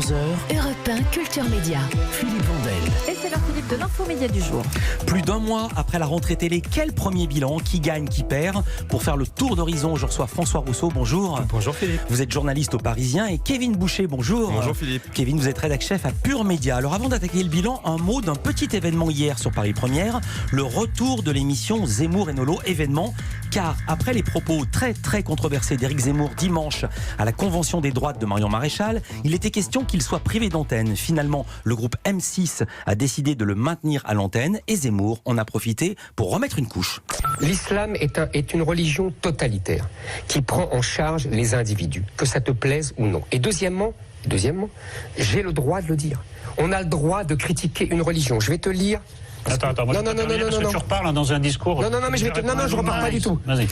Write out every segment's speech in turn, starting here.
11h, Europe 1 Culture Média. Philippe Vandel. Et c'est l'heure, Philippe, de l'infomédia du jour. Plus d'un mois après la rentrée télé, quel premier bilan? Qui gagne, qui perd? Pour faire le tour d'horizon, je reçois François Rousseau, bonjour. Bonjour Philippe. Vous êtes journaliste au Parisien, et Kevin Boucher, bonjour. Bonjour Philippe. Kevin, vous êtes rédac-chef à Pure Média. Alors avant d'attaquer le bilan, un mot d'un petit événement hier sur Paris Première, le retour de l'émission Zemmour et Nolo, événement, car après les propos très controversés d'Éric Zemmour dimanche à la Convention des droites de Marion Maréchal, il était question qu'il soit privé d'antenne. Finalement, le groupe M6 a décidé de le maintenir à l'antenne et Zemmour en a profité pour remettre une couche. L'islam est une religion totalitaire qui prend en charge les individus, que ça te plaise ou non. Et deuxièmement, j'ai le droit de le dire. On a le droit de critiquer une religion. Je vais te lire. Attends, moi, non, tu reparles dans un discours. Non, mais je repars pas du tout. Vas-y.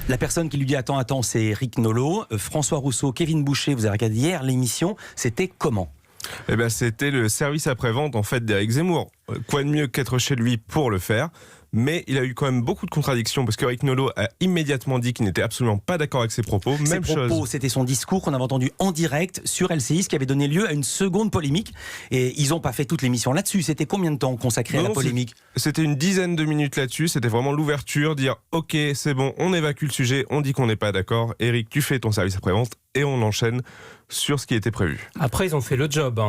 La personne qui lui dit attends, c'est Eric Nolot. François Rousseau, Kevin Boucher, vous avez regardé hier l'émission, c'était comment? Eh ben, c'était le service après-vente en fait d'Éric Zemmour. Quoi de mieux qu'être chez lui pour le faire? Mais il a eu quand même beaucoup de contradictions parce qu'Éric Nolot a immédiatement dit qu'il n'était absolument pas d'accord avec ses propos. Ses propos, c'était son discours qu'on avait entendu en direct sur LCI, qui avait donné lieu à une seconde polémique. Et ils n'ont pas fait toute l'émission là-dessus. C'était combien de temps consacré à la polémique? C'était une dizaine de minutes là-dessus. C'était vraiment l'ouverture, dire ok, c'est bon, on évacue le sujet, on dit qu'on n'est pas d'accord. Éric, tu fais ton service après-vente et on enchaîne sur ce qui était prévu. Après, ils ont fait le job.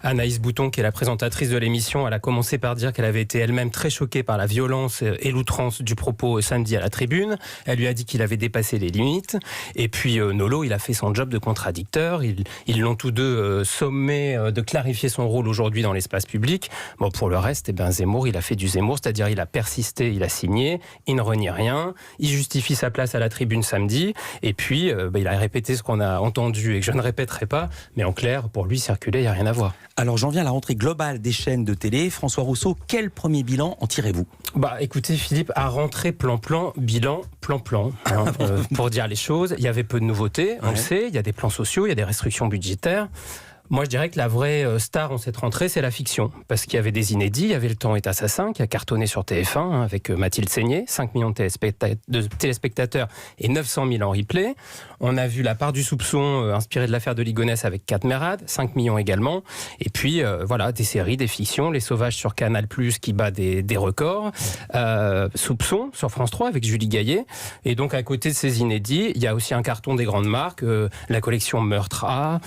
Anaïs Bouton, qui est la présentatrice de l'émission, elle a commencé par dire qu'elle avait été elle-même très choquée par la violence et l'outrance du propos samedi à la tribune. Elle lui a dit qu'il avait dépassé les limites. Et puis Nolo, il a fait son job de contradicteur. Ils l'ont tous deux sommé de clarifier son rôle aujourd'hui dans l'espace public. Bon, pour le reste, Zemmour, il a fait du Zemmour, c'est-à-dire il a persisté, il a signé, il ne renie rien, il justifie sa place à la tribune samedi, et puis il a répété ce qu'on a entendu et que je ne répéterai pas, mais en clair, pour lui, circuler, il n'y a rien à voir. Alors j'en viens à la rentrée globale des chaînes de télé. François Rousseau, quel premier bilan en tirez-vous? Écoutez Philippe, à rentrée plan-plan, bilan plan-plan, pour dire les choses. Il y avait peu de nouveautés, on le sait, il y a des plans sociaux, il y a des restrictions budgétaires. Moi, je dirais que la vraie star en cette rentrée, c'est la fiction. Parce qu'il y avait des inédits. Il y avait Le Temps est assassin, qui a cartonné sur TF1, avec Mathilde Seigné, 5 millions de téléspectateurs et 900 000 en replay. On a vu La part du soupçon, inspirée de l'affaire de Ligonnès, avec Kat Merad, 5 millions également. Et puis, des séries, des fictions. Les Sauvages sur Canal+, qui bat des records. Soupçon, sur France 3, avec Julie Gaillet. Et donc, à côté de ces inédits, il y a aussi un carton des grandes marques, la collection Meurtre A,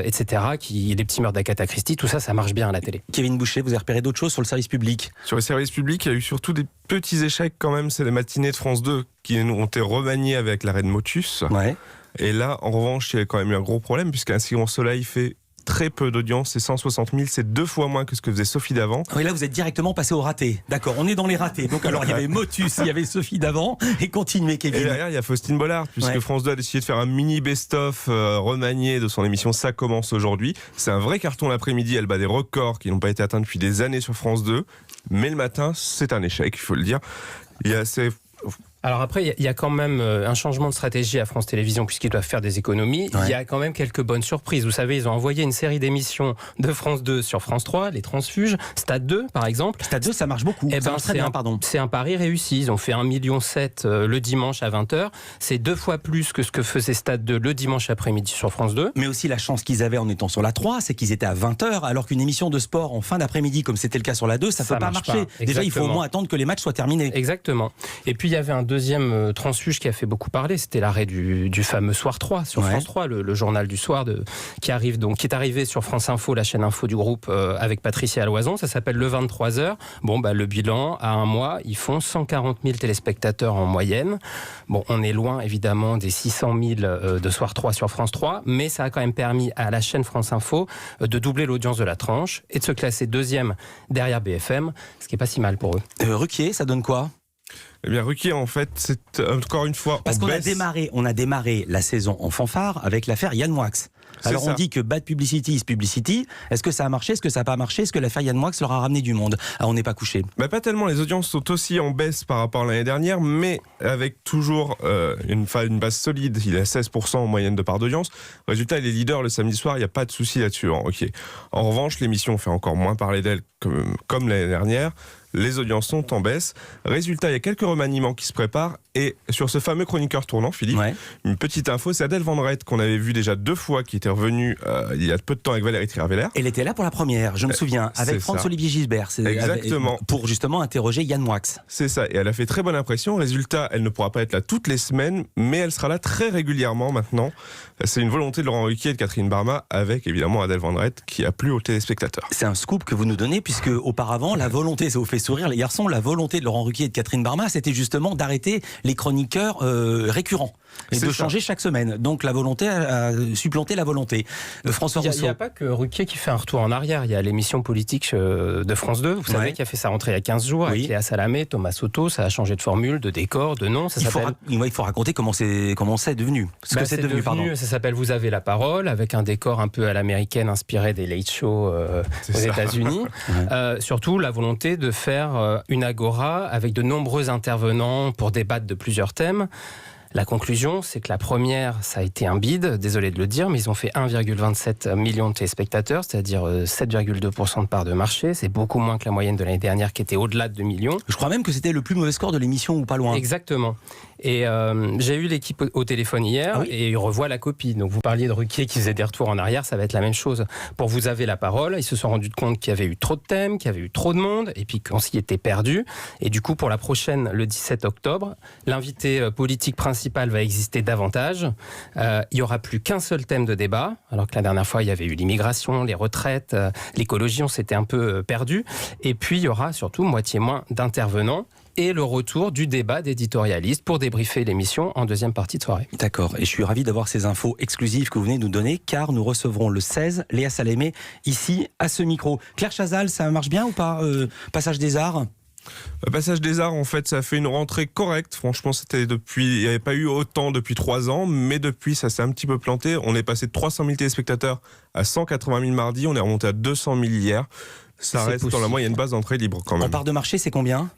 etc., les petits meurtres d'Agatha Christie, tout ça, ça marche bien à la télé. Kevin Boucher, vous avez repéré d'autres choses sur le service public? Sur le service public, il y a eu surtout des petits échecs quand même. C'est les matinées de France 2 qui ont été remaniées avec l'arrêt de Motus. Ouais. Et là, en revanche, il y a quand même eu un gros problème puisqu'un Si Grand Soleil fait très peu d'audience, c'est 150 000, c'est 2 fois moins que ce que faisait Sophie d'avant. Oui, là vous êtes directement passé au raté. D'accord, on est dans les ratés. Donc alors il y avait Motus, il y avait Sophie d'avant, et continuez Kevin. Et derrière il y a Faustine Bollard, puisque France 2 a décidé de faire un mini best-of remanié de son émission Ça commence aujourd'hui. C'est un vrai carton l'après-midi, elle bat des records qui n'ont pas été atteints depuis des années sur France 2, mais le matin c'est un échec, il faut le dire. Alors après, il y a quand même un changement de stratégie à France Télévisions puisqu'ils doivent faire des économies. Ouais. Il y a quand même quelques bonnes surprises. Vous savez, ils ont envoyé une série d'émissions de France 2 sur France 3, les Transfuges, Stade 2 par exemple. Stade 2, ça marche beaucoup. C'est un pari réussi. Ils ont fait 1,7 million le dimanche à 20h. C'est 2 fois plus que ce que faisait Stade 2 le dimanche après-midi sur France 2. Mais aussi la chance qu'ils avaient en étant sur la 3, c'est qu'ils étaient à 20h, alors qu'une émission de sport en fin d'après-midi, comme c'était le cas sur la 2, ça ne peut pas marcher. Déjà, il faut au moins attendre que les matchs soient terminés. Exactement. Et puis il y avait un deuxième transfuge qui a fait beaucoup parler, c'était l'arrêt du fameux Soir 3 sur France 3, le journal du soir qui est arrivé sur France Info, la chaîne info du groupe, avec Patricia Loison. Ça s'appelle le 23h. Le bilan, à un mois, ils font 140 000 téléspectateurs en moyenne. Bon, on est loin évidemment des 600 000 de Soir 3 sur France 3, mais ça a quand même permis à la chaîne France Info de doubler l'audience de la tranche et de se classer deuxième derrière BFM, ce qui est pas si mal pour eux. Ruquier, ça donne quoi? Eh bien, Ruquier, en fait, c'est encore une fois... Parce qu'on a démarré la saison en fanfare avec l'affaire Yann Moix. Alors on dit que bad publicity is publicity. Est-ce que ça a marché? Est-ce que ça n'a pas marché? Est-ce que l'affaire Yann Moix leur a ramené du monde? On n'est pas couché. Pas tellement. Les audiences sont aussi en baisse par rapport à l'année dernière, mais avec toujours une base solide. Il est à 16% en moyenne de part d'audience. Résultat, il est leader le samedi soir. Il n'y a pas de souci là-dessus. En revanche, l'émission fait encore moins parler d'elle comme l'année dernière. Les audiences sont en baisse. Résultat, il y a quelques remaniements qui se préparent. Et sur ce fameux chroniqueur tournant, Philippe, une petite info, c'est Adèle Van Rett qu'on avait vu déjà 2 fois, qui était revenue il y a peu de temps avec Valérie Trierweiler. Elle était là pour la première, je me souviens, avec Franz-Olivier Gisbert. Exactement. Pour justement interroger Yann Moix. C'est ça, et elle a fait très bonne impression. Résultat, elle ne pourra pas être là toutes les semaines, mais elle sera là très régulièrement maintenant. C'est une volonté de Laurent Ruquier et de Catherine Barma, avec évidemment Adèle Van Rett, qui a plu aux téléspectateurs. C'est un scoop que vous nous donnez, puisque auparavant, la volonté, ça vous fait sourire les garçons, la volonté de Laurent Ruquier et de Catherine Barma, c'était justement d'arrêter les chroniqueurs récurrents et de changer chaque semaine. Donc la volonté a supplanté la volonté. François Rousseau. Il n'y a pas que Ruquier qui fait un retour en arrière. Il y a l'émission politique de France 2, vous savez, qui a fait sa rentrée il y a 15 jours, avec Léa Salamé, Thomas Soto. Ça a changé de formule, de décor, de nom. Ça il faut raconter comment c'est devenu. Ça s'appelle Vous avez la parole, avec un décor un peu à l'américaine, inspiré des late shows aux États-Unis. Surtout la volonté de faire une agora avec de nombreux intervenants pour débattre de plusieurs thèmes. La conclusion, c'est que la première, ça a été un bide, désolé de le dire, mais ils ont fait 1,27 million de téléspectateurs, c'est-à-dire 7,2% de part de marché. C'est beaucoup moins que la moyenne de l'année dernière, qui était au-delà de 2 millions. Je crois même que c'était le plus mauvais score de l'émission, ou pas loin. Exactement. Et j'ai eu l'équipe au téléphone hier, et ils revoient la copie. Donc vous parliez de Ruquier qui faisait des retours en arrière, ça va être la même chose. Pour Vous avez la parole, ils se sont rendus compte qu'il y avait eu trop de thèmes, qu'il y avait eu trop de monde, et puis qu'on s'y était perdu. Et du coup, pour la prochaine, le 17 octobre, l'invité politique principal va exister davantage. Il n'y aura plus qu'un seul thème de débat, alors que la dernière fois, il y avait eu l'immigration, les retraites, l'écologie, on s'était un peu perdu. Et puis, il y aura surtout moitié moins d'intervenants et le retour du débat d'éditorialistes pour débriefer l'émission en deuxième partie de soirée. D'accord, et je suis ravi d'avoir ces infos exclusives que vous venez de nous donner, car nous recevrons le 16 Léa Salamé ici à ce micro. Claire Chazal, ça marche bien ou pas, Passage des Arts? Passage des Arts, en fait, ça a fait une rentrée correcte. Franchement, il n'y avait pas eu autant depuis 3 ans, mais depuis, ça s'est un petit peu planté. On est passé de 300 000 téléspectateurs à 180 000 mardi. On est remonté à 200 000 hier. Ça reste dans la moyenne base d'entrée libre quand même. En part de marché, c'est combien ?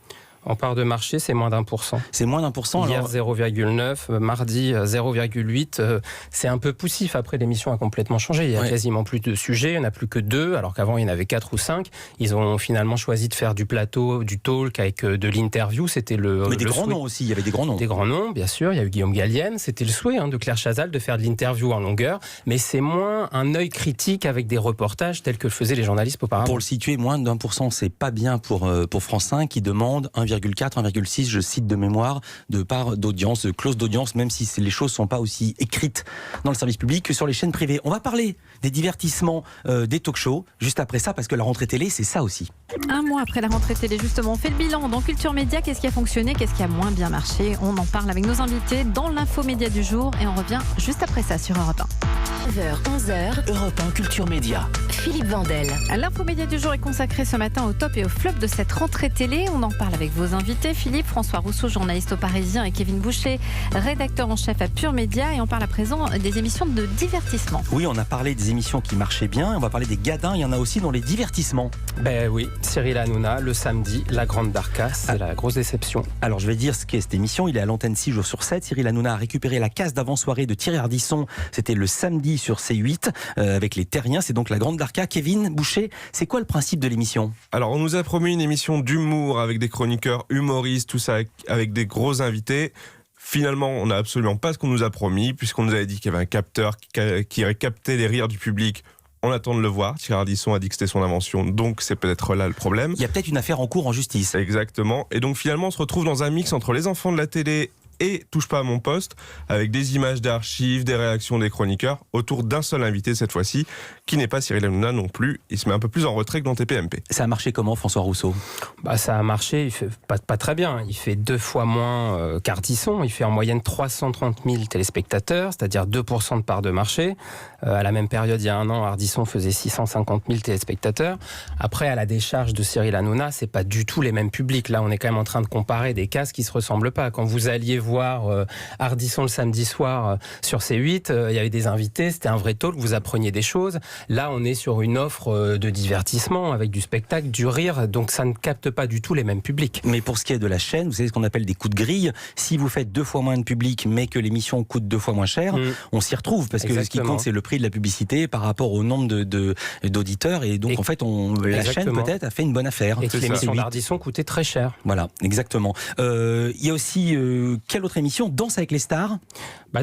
En part de marché, c'est moins d'1%. C'est moins d'1%. Hier, 0,9, mardi, 0,8. C'est un peu poussif. Après, l'émission a complètement changé. Il y a quasiment plus de sujets. Il n'y en a plus que 2, alors qu'avant, il y en avait 4 ou 5. Ils ont finalement choisi de faire du plateau, du talk avec de l'interview. C'était Mais des grands noms aussi. Il y avait des grands noms. Des grands noms, bien sûr. Il y a eu Guillaume Gallienne. C'était le souhait de Claire Chazal de faire de l'interview en longueur. Mais c'est moins un œil critique avec des reportages tels que le faisaient les journalistes auparavant. Pour le situer, moins d'1%, c'est pas bien pour France 5 qui demande 1,4, 1,6, je cite de mémoire, de part d'audience, de clause d'audience, même si les choses ne sont pas aussi écrites dans le service public que sur les chaînes privées. On va parler des divertissements, des talk-shows, juste après ça, parce que la rentrée télé, c'est ça aussi. Un mois après la rentrée télé, justement, on fait le bilan dans Culture Média. Qu'est-ce qui a fonctionné, qu'est-ce qui a moins bien marché? On en parle avec nos invités dans l'info média du jour et on revient juste après ça sur Europe 1. 9h, 11h, Europe 1 Culture Média. Philippe Vandel. L'info média du jour est consacrée ce matin au top et au flop de cette rentrée télé. On en parle avec vos invités, Philippe, François Rousseau, journaliste au Parisien, et Kevin Boucher, rédacteur en chef à Pure Média. Et on parle à présent des émissions de divertissement. Oui, on a parlé des émissions qui marchaient bien. On va parler des gadins. Il y en a aussi dans les divertissements. Ben oui, Cyril Hanouna, le samedi, la Grande Darka, c'est la grosse déception. Alors je vais dire ce qu'est cette émission. Il est à l'antenne 6 jours sur 7. Cyril Hanouna a récupéré la case d'avant-soirée de Thierry Ardisson. C'était le samedi sur C8 avec les Terriens. C'est donc la Grande Darka. Kevin Boucher, c'est quoi le principe de l'émission? Alors on nous a promis une émission d'humour avec des chroniqueurs humoristes, tout ça avec des gros invités. Finalement, on n'a absolument pas ce qu'on nous a promis, puisqu'on nous avait dit qu'il y avait un capteur qui aurait capté les rires du public. On attend de le voir. Thierry Ardisson a dit que c'était son invention, donc c'est peut-être là le problème. Il y a peut-être une affaire en cours en justice. Exactement. Et donc finalement, on se retrouve dans un mix entre les enfants de la télé et Touche pas à mon poste, avec des images d'archives, des réactions des chroniqueurs, autour d'un seul invité cette fois-ci, qui n'est pas Cyril Hanouna non plus. Il se met un peu plus en retrait que dans TPMP. Ça a marché comment, François Rousseau? Ça a marché, il fait pas très bien. Il fait 2 fois moins qu'Ardisson. Il fait en moyenne 330 000 téléspectateurs, c'est-à-dire 2% de part de marché. À la même période, il y a un an, Ardisson faisait 650 000 téléspectateurs. Après, à la décharge de Cyril Hanouna, c'est pas du tout les mêmes publics. Là, on est quand même en train de comparer des cases qui se ressemblent pas. Quand vous alliez voir Ardisson le samedi soir sur C8, il y avait des invités, c'était un vrai talk, vous appreniez des choses. Là, on est sur une offre de divertissement avec du spectacle, du rire, donc ça ne capte pas du tout les mêmes publics. Mais pour ce qui est de la chaîne, vous savez ce qu'on appelle des coups de grille. Si vous faites 2 fois moins de public, mais que l'émission coûte 2 fois moins cher, on s'y retrouve, parce que ce qui compte, c'est le prix de la publicité par rapport au nombre d'auditeurs, et donc en fait, la chaîne peut-être a fait une bonne affaire. Et que l'émission d'Ardisson coûtait très cher. Voilà, exactement. Il y a aussi, quelle autre émission? Danse avec les stars?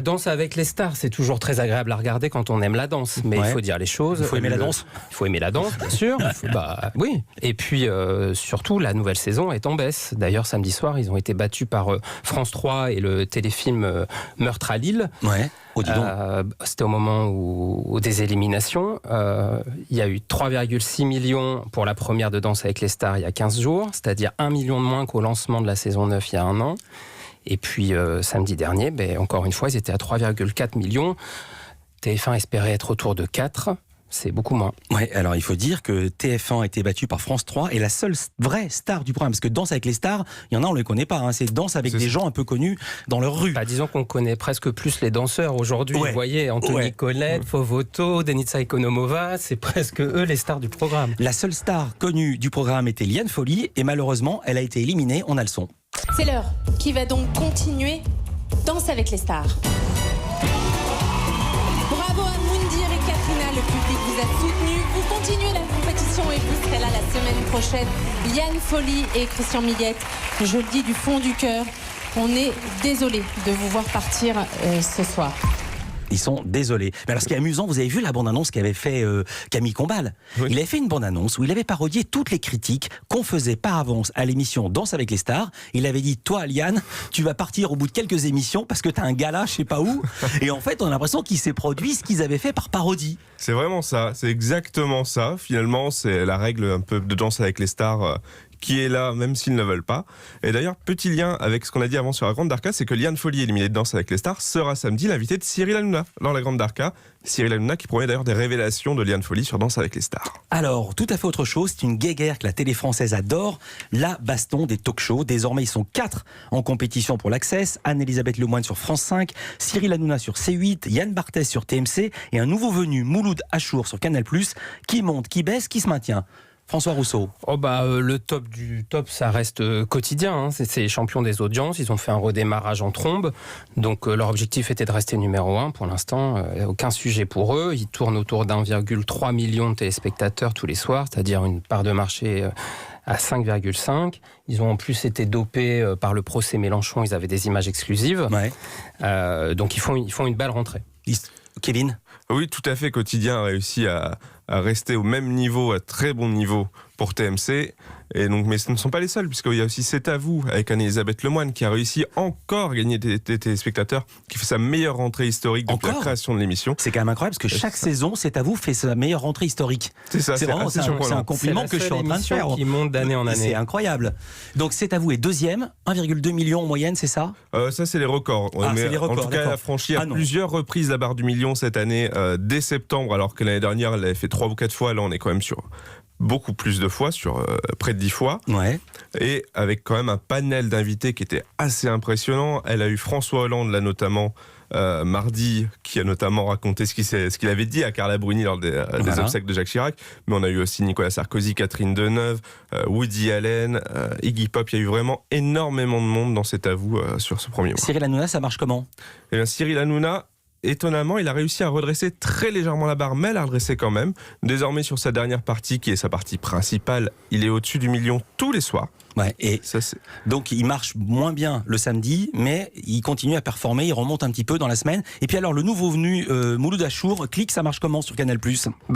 Danse avec les stars, c'est toujours très agréable à regarder quand on aime la danse, mais il faut dire les choses. Il faut aimer la danse. Il faut aimer la danse, bien sûr. Oui. Et puis, surtout, la nouvelle saison est en baisse. D'ailleurs, samedi soir, ils ont été battus par France 3 et le téléfilm Meurtre à Lille. Ouais. C'était au moment des éliminations. Il y a eu 3,6 millions pour la première de Danse avec les stars il y a 15 jours, c'est-à-dire 1 million de moins qu'au lancement de la saison 9 il y a 1 an. Et puis samedi dernier, encore une fois, ils étaient à 3,4 millions. TF1 espérait être autour de 4. C'est beaucoup moins. Ouais, alors il faut dire que TF1 a été battu par France 3 et la seule vraie star du programme, parce que Danse avec les stars, il y en a, on ne les connaît pas, c'est Danse avec des gens un peu connus dans leur rue. Disons qu'on connaît presque plus les danseurs aujourd'hui. Vous voyez, Anthony Colette, Fovoto, Denitsa Ekonomova, c'est presque eux les stars du programme. La seule star connue du programme était Liane Folly, et malheureusement, elle a été éliminée. On a le son. C'est l'heure qui va donc continuer Danse avec les stars. Bravo à Moundir et Katrina, le public vous a soutenu. Vous continuez la compétition et vous serez là la semaine prochaine. Liane Folly et Christian Millette, je le dis du fond du cœur, on est désolé de vous voir partir ce soir. Ils sont désolés. Mais alors, ce qui est amusant, vous avez vu la bande-annonce qu'avait fait Camille Combal. Oui. Il avait fait une bande-annonce où il avait parodié toutes les critiques qu'on faisait par avance à l'émission Danse avec les stars. Il avait dit, toi, Liane, tu vas partir au bout de quelques émissions parce que t'as un gala, je sais pas où. Et en fait, on a l'impression qu'il s'est produit ce qu'ils avaient fait par parodie. C'est vraiment ça. C'est exactement ça. Finalement, c'est la règle un peu de Danse avec les stars qui est là, même s'ils ne veulent pas. Et d'ailleurs, petit lien avec ce qu'on a dit avant sur la Grande Darka, c'est que Liane Folly, éliminée de Danse avec les stars, sera samedi l'invité de Cyril Hanouna dans la Grande Darka. Cyril Hanouna qui promet d'ailleurs des révélations de Liane Folly sur Danse avec les stars. Alors, tout à fait autre chose, c'est une guéguerre que la télé française adore, la baston des talk-shows. Désormais, ils sont 4 en compétition pour l'Access. Anne-Elisabeth Lemoine sur France 5, Cyril Hanouna sur C8, Yann Barthès sur TMC et un nouveau venu, Mouloud Achour sur Canal+, qui monte, qui baisse, qui se maintient. François Rousseau. Le top du top, ça reste quotidien. C'est les champions des audiences. Ils ont fait un redémarrage en trombe. Donc leur objectif était de rester numéro 1 pour l'instant. Aucun sujet pour eux. Ils tournent autour d'1,3 million de téléspectateurs tous les soirs, c'est-à-dire une part de marché à 5,5. Ils ont en plus été dopés par le procès Mélenchon. Ils avaient des images exclusives. Ouais. Donc ils font une belle rentrée. Kevin ? Oui, tout à fait. Quotidien a réussi à rester au même niveau, à très bon niveau pour TMC. Et donc, mais ce ne sont pas les seuls, puisqu'il y a aussi C'est à vous, avec Anne-Elisabeth Lemoine, qui a réussi encore à gagner des téléspectateurs, qui fait sa meilleure rentrée historique depuis la création de l'émission. C'est quand même incroyable, parce que chaque saison, C'est à vous fait sa meilleure rentrée historique. C'est ça, c'est un compliment que je suis en train de faire. Qui monte d'année en année. C'est incroyable. Donc C'est à vous est deuxième, 1,2 million en moyenne, c'est ça ? Ça, c'est les records. C'est les records. En tout cas, elle a franchi à plusieurs reprises la barre du million cette année, dès septembre, alors que l'année dernière, elle l'avait fait 3 ou 4 fois. Là, on est quand même sur beaucoup plus de fois, sur près de 10 fois. Ouais. Et avec quand même un panel d'invités qui était assez impressionnant. Elle a eu François Hollande, là notamment, mardi, qui a notamment raconté ce qu'il avait dit à Carla Bruni lors des obsèques de Jacques Chirac. Mais on a eu aussi Nicolas Sarkozy, Catherine Deneuve, Woody Allen, Iggy Pop. Il y a eu vraiment énormément de monde dans cet avou sur ce premier mois. Cyril Hanouna, ça marche comment ? Eh bien, Cyril Hanouna, étonnamment, il a réussi à redresser très légèrement la barre, mais elle a redressé quand même. Désormais, sur sa dernière partie, qui est sa partie principale, il est au-dessus du million tous les soirs. Ouais, et ça, donc il marche moins bien le samedi, mais il continue à performer, il remonte un petit peu dans la semaine. Et puis alors le nouveau venu Mouloud Achour, Click, ça marche comment sur Canal+?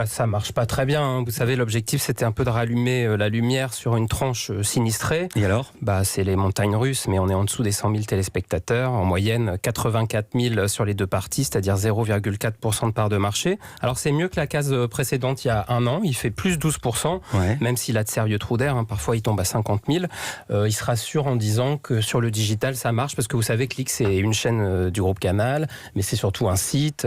Ça marche pas très bien. Vous savez, l'objectif c'était un peu de rallumer la lumière sur une tranche sinistrée. Et alors ? C'est les montagnes russes, mais on est en dessous des 100 000 téléspectateurs. En moyenne, 84 000 sur les deux parties, c'est-à-dire 0,4% de part de marché. Alors c'est mieux que la case précédente il y a 1 an, il fait plus 12%, même s'il a de sérieux trous d'air. Parfois il tombe à 50 000. modèle, il se rassure en disant que sur le digital, ça marche, parce que vous savez que Click, c'est une chaîne du groupe Canal, mais c'est surtout un site.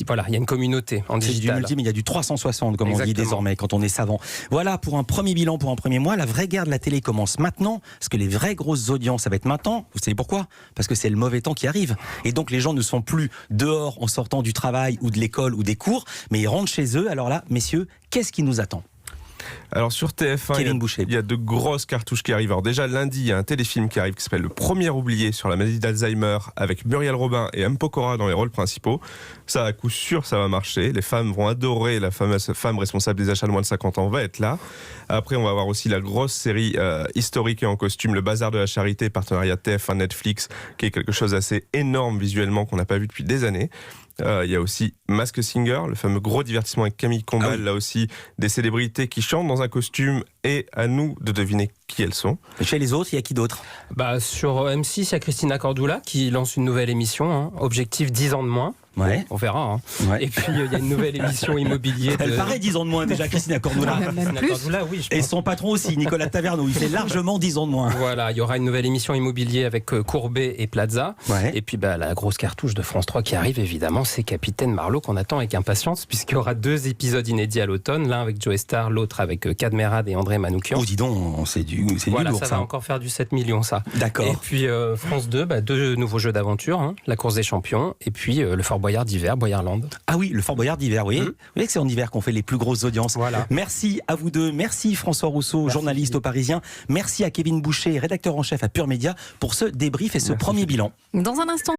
Voilà, il y a une communauté en digital. C'est du multi, mais il y a du 360, comme Exactement. on dit désormais, quand on est savant. Voilà, pour un premier bilan, pour un premier mois, la vraie guerre de la télé commence maintenant, parce que les vraies grosses audiences, ça va être maintenant. Vous savez pourquoi ? Parce que c'est le mauvais temps qui arrive. Et donc, les gens ne sont plus dehors en sortant du travail ou de l'école ou des cours, mais ils rentrent chez eux. Alors là, messieurs, qu'est-ce qui nous attend ? Alors sur TF1, il y a de grosses cartouches qui arrivent. Alors déjà lundi, il y a un téléfilm qui arrive qui s'appelle Le Premier oublié sur la maladie d'Alzheimer avec Muriel Robin et M. Pokora dans les rôles principaux. Ça, à coup sûr, ça va marcher. Les femmes vont adorer. La fameuse femme responsable des achats de moins de 50 ans va être là. Après, on va avoir aussi la grosse série historique et en costume, Le Bazar de la Charité, partenariat TF1 Netflix, qui est quelque chose d'assez énorme visuellement qu'on n'a pas vu depuis des années. Il y a aussi Masked Singer, le fameux gros divertissement avec Camille Combal, là aussi des célébrités qui chantent dans un costume et à nous de deviner qui elles sont. Et chez les autres, il y a qui d'autre ? Sur M6, il y a Christina Cordula qui lance une nouvelle émission, Objectif 10 ans de moins. Ouais. On verra. Ouais. Et puis il y a une nouvelle émission immobilier. Elle paraît 10 ans de moins déjà, Christina Cordula. Même plus. Cordula, oui, je pense. Et son patron aussi, Nicolas Taverneau, il fait largement 10 ans de moins. Voilà, il y aura une nouvelle émission immobilier avec Courbet et Plaza. Ouais. Et puis la grosse cartouche de France 3 qui arrive, évidemment, c'est Capitaine Marlowe qu'on attend avec impatience, puisqu'il y aura 2 épisodes inédits à l'automne, l'un avec Joe Star, l'autre avec Cadmerade et André Manoukian. Oh, dis donc, c'est du Voilà, lourd, ça va encore faire du 7 millions, ça. D'accord. Et puis France 2, 2 nouveaux jeux d'aventure, la course des champions, et puis le Fort Boyard d'hiver, Boyardland. Ah oui, le Fort Boyard d'hiver, oui. Vous voyez que c'est en hiver qu'on fait les plus grosses audiences. Voilà. Merci à vous deux. Merci François Rousseau, journaliste au Parisien. Merci à Kevin Boucher, rédacteur en chef à Pure Média, pour ce débrief et ce premier bilan. Dans un instant.